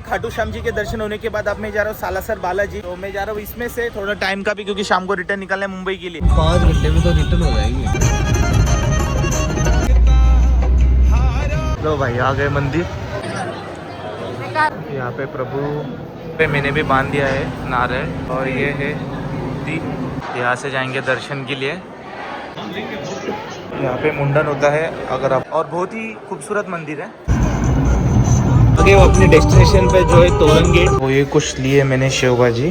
खाटू श्याम जी के दर्शन होने के बाद अब मैं जा रहा हूँ सालासर बालाजी। तो मैं जा रहा हूँ इसमें से थोड़ा टाइम का भी, क्योंकि शाम को रिटर्न निकलना है मुंबई के लिए। 5 घंटे में तो रिटर्न हो जाएगी। लो भाई आ गए मंदिर। यहाँ पे प्रभु पे मैंने भी बांध दिया है नारियल, और ये है मूर्ति। यहाँ से जाएंगे दर्शन के लिए। यहाँ पे मुंडन होता है अगर आप, और बहुत ही खूबसूरत मंदिर है। आगे वो अपने डेस्टिनेशन पे जो है तोरण गेट, वो ये कुछ लिए मैंने शिवबा जी।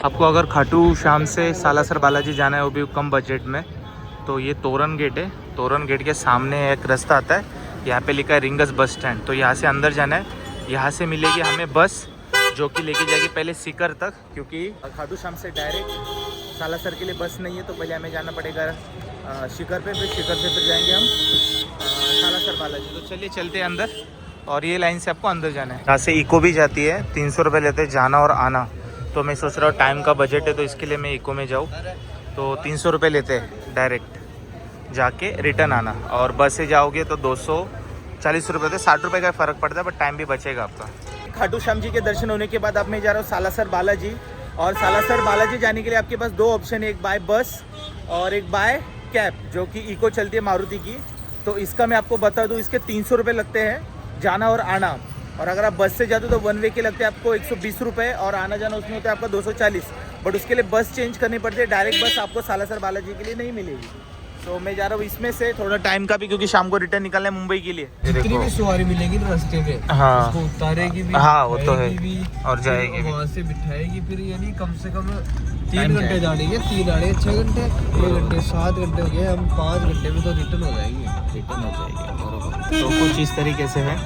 आपको अगर खाटू श्याम से सालासर बालाजी जाना है, वो भी कम बजट में, तो ये तोरण गेट है। तोरण गेट के सामने एक रास्ता आता है, यहाँ पे लिखा है रिंगस बस स्टैंड। तो यहाँ से अंदर जाना है। यहाँ से मिलेगी हमें बस, जो कि लेके जाएगी पहले सीकर तक, क्योंकि खाटू श्याम से डायरेक्ट सालासर के लिए बस नहीं है। तो पहले हमें जाना पड़ेगा शिखर पे, फिर शिखर से फिर जाएंगे हम सालासर बालाजी। तो चलिए चलते हैं अंदर, और ये लाइन से आपको अंदर जाना है। यहाँ से इको भी जाती है, 300 रुपये लेते हैं जाना और आना। तो मैं सोच रहा हूँ टाइम का बजट है, तो इसके लिए मैं इको में जाऊँ। तो 300 रुपये लेते हैं डायरेक्ट जाके रिटर्न आना, और बस से जाओगे तो 240 रुपये, तो 60 रुपये का फ़र्क पड़ता है, बट टाइम भी बचेगा आपका। खाटू श्याम जी के दर्शन होने के बाद अब मैं जा रहा हूँ सालासर बालाजी। और सालासर बालाजी जाने के लिए आपके पास दो ऑप्शन है, एक बाय बस और एक बाय कैब, जो कि इको चलती है मारुति की। तो इसका मैं आपको बता दूँ, इसके 300 रुपये लगते हैं जाना और आना। और अगर आप बस से जाते हो तो वन वे के लगते हैं आपको 120 रुपये, और आना जाना उसमें होता है आपका 240। बट उसके लिए बस चेंज करनी पड़ती है, डायरेक्ट बस आपको सालासर बालाजी के लिए नहीं मिलेगी। तो मैं जा रहा हूँ इसमें से, थोड़ा टाइम का भी, क्योंकि शाम को रिटर्न निकलना है मुंबई के लिए। जितनी भी सवारी मिलेगी ना रास्ते में, हाँ, उसको उतारेगी भी, हाँ वो तो है भी, और जाएगी भी। वहाँ से बिठाएगी फिर, यानी कम से कम 3 घंटे जाने के, 3 आने 6 घंटे, 1 घंटे 7 घंटे हो गए। हम 5 घंटे में तो रिटर्न हो जाएगी। रिटर्न हो जाएगी। तो कुछ इस तरीके से है।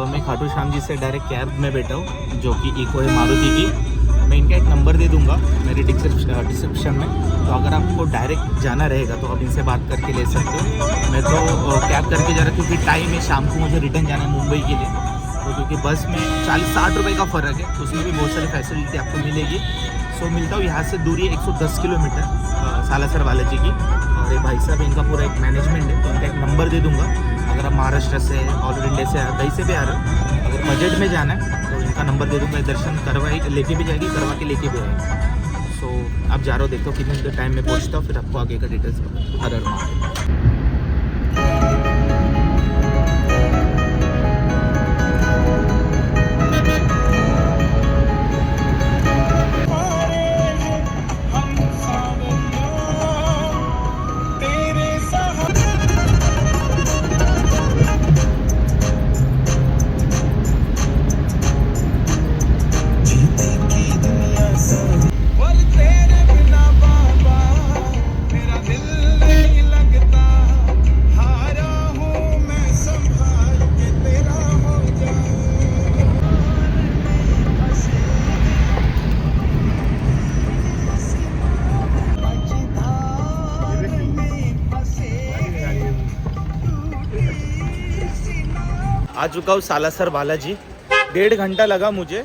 मैं खाटू श्याम जी से डायरेक्ट कैब में बैठा हूँ, जो कि इको है मारुति की। मैं इनका एक नंबर दे दूंगा मेरे डिस्क्रिप्शन में। तो अगर आपको डायरेक्ट जाना रहेगा तो आप इनसे बात करके ले सकते हो। मैं तो कैब करके जा रहा हूँ, क्योंकि टाइम है, शाम को मुझे रिटर्न जाना है मुंबई के लिए। तो क्योंकि बस में 40-60 रुपये का फ़र्क है, उसमें भी बहुत सारी फैसिलिटी आपको मिलेगी। सो मिलता हूँ। यहाँ से दूरी है 110 किलोमीटर सालासर बालाजी की। और ये भाई साहब, इनका पूरा एक मैनेजमेंट है, तो इनका एक नंबर दे दूँगा। अगर आप महाराष्ट्र से, ऑल इंडिया से, कहीं से भी आ रहे हो, अगर बजट में जाना है तो इनका नंबर दे दूँगा। दर्शन करवाई लेके भी जाएगी, करवा के लेके भी आएगी। सो आप जा रहे हो, देखो कितने टाइम में पहुँचता हूँ, फिर आपको आगे का डिटेल्स बताऊँ। आ चुका हूँ सालासर बालाजी। 1.5 घंटा लगा मुझे।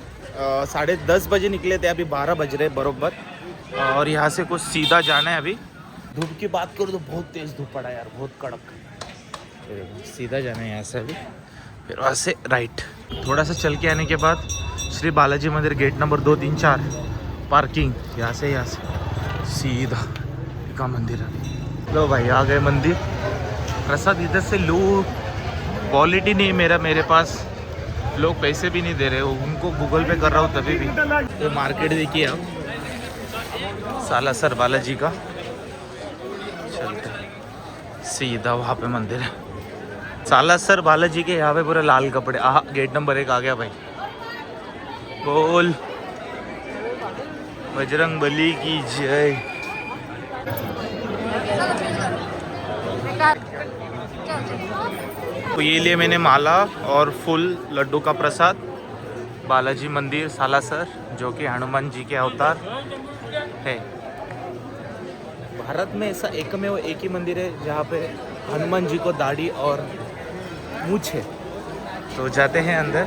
10:30 बजे निकले थे, अभी 12 बज रहे बरोबर। और यहाँ से कुछ सीधा जाना है। अभी धूप की बात करूँ तो बहुत तेज़ धूप पड़ा यार, बहुत कड़क। सीधा जाना है यहाँ से अभी, फिर वहाँ से राइट। थोड़ा सा चल के आने के बाद श्री बालाजी मंदिर, गेट नंबर 2, 3, 4 पार्किंग। यहाँ से सीधा का मंदिर है। लो भाई आ गए मंदिर। प्रसाद इधर से लो, क्वालिटी नहीं मेरे पास, लोग पैसे भी नहीं दे रहे हो, उनको गूगल पे कर रहा हूँ तभी भी। तो मार्केट देखिए आप, सालासर बालाजी का। चलते सीधा वहाँ पे मंदिर है सालासर बालाजी के। यहाँ पे पूरे लाल कपड़े। गेट नंबर 1 आ गया भाई। बोल बजरंग बली की जय। तो ये लिए मैंने माला और फूल, लड्डू का प्रसाद। बालाजी मंदिर सालासर, जो कि हनुमान जी के अवतार है। भारत में ऐसा एकमेव एक ही मंदिर है जहाँ पे हनुमान जी को दाढ़ी और मूंछ है। तो जाते हैं अंदर।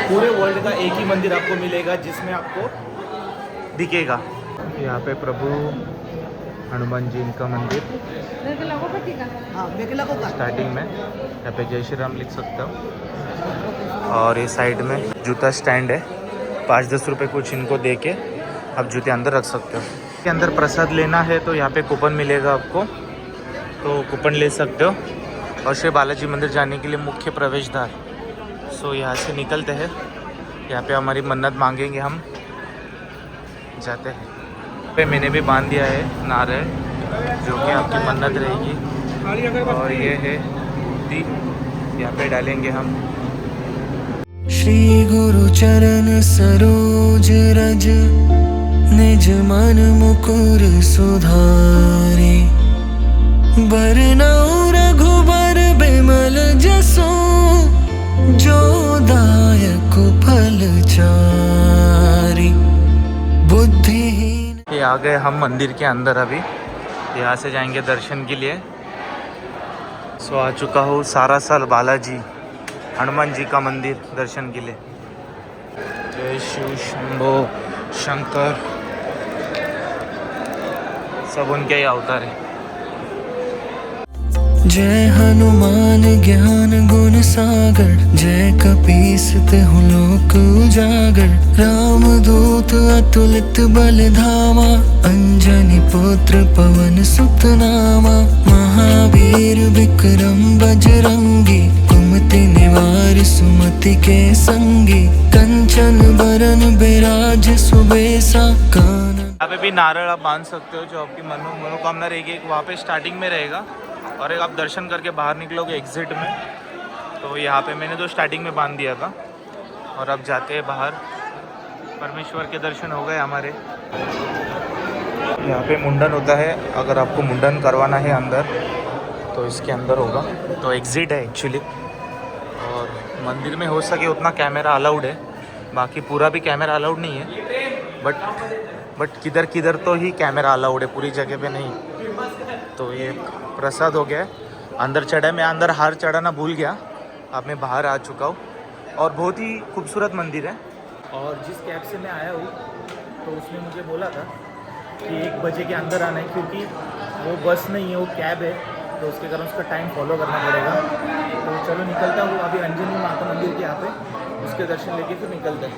पूरे वर्ल्ड का एक ही मंदिर आपको मिलेगा जिसमें आपको दिखेगा। यहाँ पे प्रभु हनुमान जी इनका मंदिर हाँ बेकला को स्टार्टिंग में, यहाँ पे जय श्री राम लिख सकते हो। और ये साइड में जूता स्टैंड है, 5-10 रुपये कुछ इनको दे के आप जूते अंदर रख सकते हो। के अंदर प्रसाद लेना है तो यहाँ पे कूपन मिलेगा आपको, तो कूपन ले सकते हो। और श्री बालाजी मंदिर जाने के लिए मुख्य प्रवेश द्वार। सो यहाँ से निकलते हैं, यहाँ पे हमारी मन्नत मांगेंगे हम, जाते हैं। पे मैंने भी बांध दिया है नारियल, जो कि आपकी मन्नत रहेगी। और ये है दी, यहाँ पे डालेंगे हम। श्री गुरु चरण सरोज रज, निज मन मुकुर सुधारे, बरनउँ रघुबर बिमल जसो, जो दायक फल चारि, बुद्धिहीन। ये आ गए हम मंदिर के अंदर, अभी यहाँ से जाएंगे दर्शन के लिए। सो आ चुका हूँ सारासल बालाजी हनुमान जी का मंदिर दर्शन के लिए। जय शिव शंभो शंकर, सब उनके ही अवतार है। जय हनुमान ज्ञान गुण सागर, जय कपीस तिहु लोक उजागर, राम दूत अतुलित बल धामा, अंजनी पुत्र पवन सुत नामा, महावीर विक्रम बजरंगी, कुमति निवार सुमति के संगी, कंचन बरन बिराज सुबेसा कानन। यहाँ पे भी नारियल आप बांध सकते हो, जो आपकी मनोकामना रहेगी। एक वहाँ पे स्टार्टिंग में रहेगा और एक आप दर्शन करके बाहर निकलोगे एग्जिट में, तो यहाँ पे मैंने तो स्टार्टिंग में बांध दिया था। और अब जाते हैं बाहर, परमेश्वर के दर्शन हो गए हमारे। यहाँ पे मुंडन होता है, अगर आपको मुंडन करवाना है अंदर तो इसके अंदर होगा। तो एग्जिट है एक्चुअली, और मंदिर में हो सके उतना कैमरा अलाउड है, बाकी पूरा भी कैमरा अलाउड नहीं है, बट किधर किधर तो ही कैमरा अलाउड है, पूरी जगह पे नहीं। तो ये प्रसाद हो गया, अंदर चढ़ा। मैं अंदर हार चढ़ाना भूल गया, अब मैं बाहर आ चुका हूँ। और बहुत ही खूबसूरत मंदिर है। और जिस कैब से मैं आया हूँ तो उसने मुझे बोला था कि 1 बजे के अंदर आना है, क्योंकि वो बस नहीं है, वो कैब है, तो उसके कारण उसका टाइम फॉलो करना पड़ेगा। तो चलो निकलता हूँ अभी अंजनी माता मंदिर के यहाँ पे, उसके दर्शन लेके फिर निकलते हैं।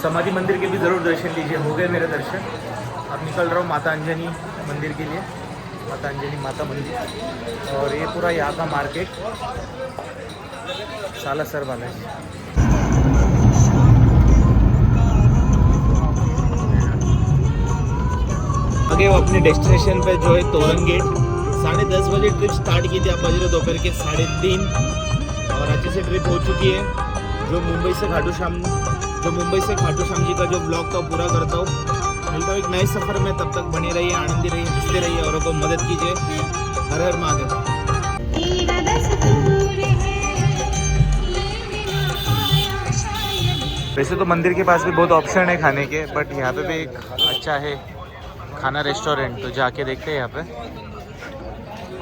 समाधि मंदिर के भी ज़रूर दर्शन लीजिए। हो गए मेरे दर्शन, अब निकल रहा हूँ माता अंजनी मंदिर के लिए, माता अंजनी माता मंदिर। और ये पूरा यहाँ का मार्केट सालासर वाला है। आगे वो अपने डेस्टिनेशन पे जो है तोरण गेट, 10:30 बजे ट्रिप स्टार्ट की थी, अब बज रहे दोपहर के 3:30 और अच्छे से ट्रिप हो चुकी है। जो मुंबई से खाटू श्याम जी का जो ब्लॉग था वो पूरा करता हूँ। मिलता हूँ एक नए सफ़र में, तब तक बने रहिए, आनंदी रहिए, हंसते रहिए, औरों को मदद कीजिए। हर हर महादेव। वैसे तो मंदिर के पास भी बहुत ऑप्शन है खाने के, बट यहाँ पे भी एक अच्छा है खाना रेस्टोरेंट, तो जाके देखते हैं यहाँ पे।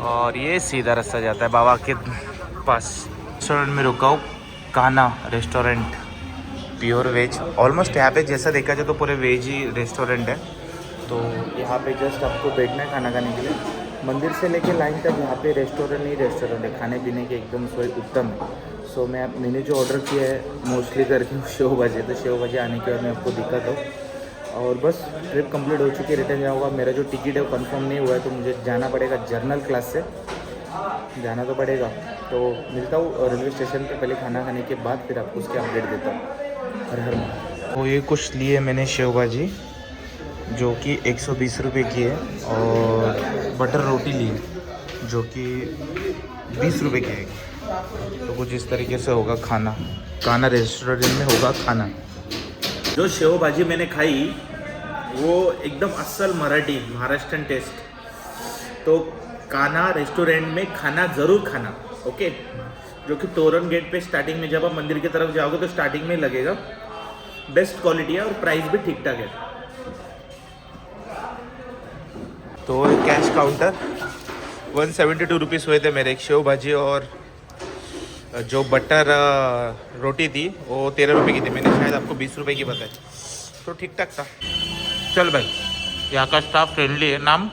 और ये सीधा रास्ता जाता है बाबा के पास। रेस्टोरेंट में रुका हूँ, Kanha restaurant, pure veg. Almost यहाँ पे जैसा देखा जाए तो पूरे वेज ही रेस्टोरेंट है। तो यहाँ पे जस्ट आपको बैठना है खाना खाने के लिए। मंदिर से लेके लाइन तक यहाँ पे रेस्टोरेंट ही रेस्टोरेंट है, खाने पीने के एकदम उत्तम है। सो मैंने जो ऑर्डर किया है मोस्टली करके शेव भाजी, तो शेव भाजी आने के बाद मैं आपको दिखाता हूँ। और बस ट्रिप कंप्लीट हो चुकी है, रिटर्न जाऊँगा। मेरा जो टिकट है वो कन्फर्म नहीं हुआ है, तो मुझे जाना पड़ेगा जर्नल क्लास से, जाना तो पड़ेगा। तो मिलता हूँ रेलवे स्टेशन पे, पहले खाना खाने के बाद फिर आपको उसके अपडेट देता हूँ। हर हर वो ये कुछ लिए मैंने शेव भाजी, जो कि 120 रुपये की है, और बटर रोटी ली जो कि 20 रुपये की है। तो कुछ इस तरीके से होगा खाना, कान्हा रेस्टोरेंट में होगा खाना। जो शेव भाजी मैंने खाई वो एकदम असल मराठी महाराष्ट्रन टेस्ट। तो कान्हा रेस्टोरेंट में खाना ज़रूर खाना, ओके। जो कि तोरण गेट पे स्टार्टिंग में जब आप मंदिर की तरफ जाओगे तो स्टार्टिंग में लगेगा। बेस्ट क्वालिटी है और प्राइस भी ठीक ठाक है। तो कैश काउंटर 172 रुपीज़ हुए थे मेरे, एक शेव भाजी और जो बटर रोटी थी वो 13 रुपये की थी, मैंने शायद आपको 20 रुपये की बताई, तो ठीक ठाक था। चल भाई, यहाँ का स्टाफ फ्रेंडली है। नाम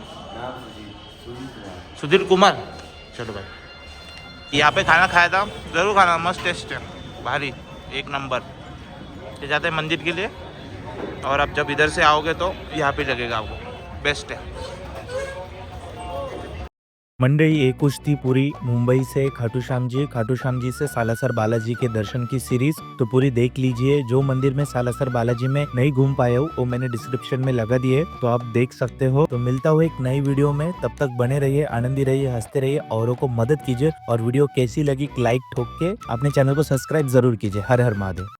सुधीर कुमार। चलो भाई, यहाँ पे खाना खाया था, ज़रूर खाना, मस्त टेस्ट है, भारी एक नंबर। ये जाते हैं मंदिर के लिए, और आप जब इधर से आओगे तो यहाँ पे लगेगा आपको, बेस्ट है। मंडई एक कुछ थी पूरी मुंबई से खाटू श्याम जी से सालासर बालाजी के दर्शन की सीरीज, तो पूरी देख लीजिए। जो मंदिर में सालासर बालाजी में नहीं घूम पाए हो वो मैंने डिस्क्रिप्शन में लगा दिए, तो आप देख सकते हो। तो मिलता हूँ एक नई वीडियो में, तब तक बने रहिए, आनंदी रहिए, हंसते रहिए, औरों को मदद कीजिए, और वीडियो कैसी लगी लाइक ठोक के अपने चैनल को सब्सक्राइब जरूर कीजिए। हर हर महादेव।